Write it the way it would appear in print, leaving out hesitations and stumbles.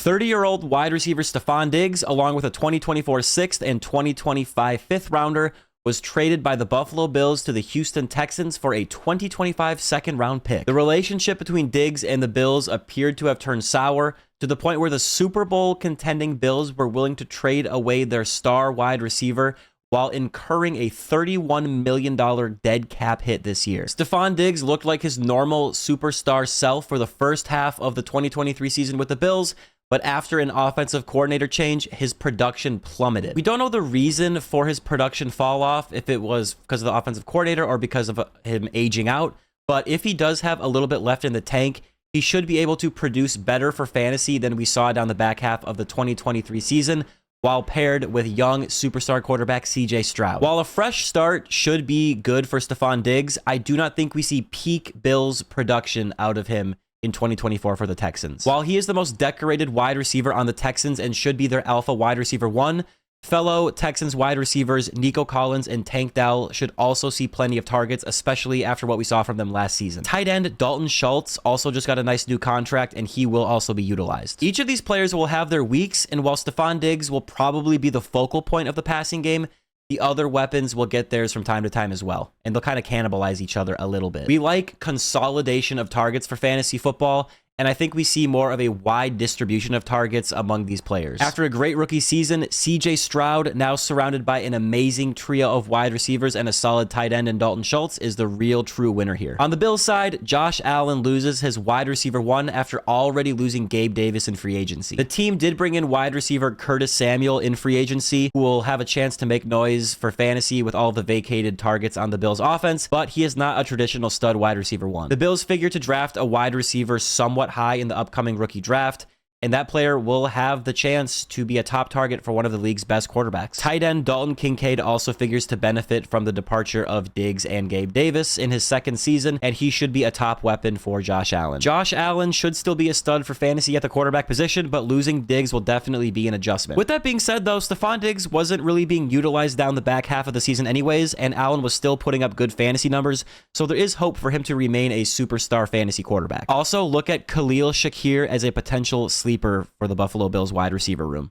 30-year-old wide receiver Stefon Diggs, along with a 2024 6th and 2025 5th rounder, was traded by the Buffalo Bills to the Houston Texans for a 2025 second-round pick. The relationship between Diggs and the Bills appeared to have turned sour to the point where the Super Bowl contending Bills were willing to trade away their star wide receiver while incurring a $31 million dead cap hit this year. Stefon Diggs looked like his normal superstar self for the first half of the 2023 season with the Bills, but after an offensive coordinator change, his production plummeted. We don't know the reason for his production fall off, if it was because of the offensive coordinator or because of him aging out, but if he does have a little bit left in the tank, he should be able to produce better for fantasy than we saw down the back half of the 2023 season, while paired with young superstar quarterback CJ Stroud. While a fresh start should be good for Stefon Diggs, I do not think we see peak Bills production out of him in 2024 for the Texans. While he is the most decorated wide receiver on the Texans and should be their alpha wide receiver one, fellow Texans wide receivers Nico and Dell should also see plenty of targets, especially after what we saw from them last season. Tight end Dalton Schultz also just got a nice new contract, and he will also be utilized. Each of these players will have their weeks, and while Stefon Diggs will probably be the focal point of the passing game, the other weapons will get theirs from time to time as well, and they'll kind of cannibalize each other a little bit. We like consolidation of targets for fantasy football, and I think we see more of a wide distribution of targets among these players. After a great rookie season, CJ Stroud, now surrounded by an amazing trio of wide receivers and a solid tight end in Dalton Schultz, is the real true winner here. On the Bills side, Josh Allen loses his wide receiver one after already losing Gabe Davis in free agency. The team did bring in wide receiver Curtis Samuel in free agency, who will have a chance to make noise for fantasy with all the vacated targets on the Bills offense, but he is not a traditional stud wide receiver one. The Bills figure to draft a wide receiver somewhat high in the upcoming rookie draft, and that player will have the chance to be a top target for one of the league's best quarterbacks. Tight end Dalton Kincaid also figures to benefit from the departure of Diggs and Gabe Davis in his second season, and he should be a top weapon for Josh Allen. Josh Allen should still be a stud for fantasy at the quarterback position, but losing Diggs will definitely be an adjustment. With that being said, though, Stefon Diggs wasn't really being utilized down the back half of the season anyways, and Allen was still putting up good fantasy numbers, so there is hope for him to remain a superstar fantasy quarterback. Also, look at Khalil Shakir as a potential sleeper for the Buffalo Bills wide receiver room.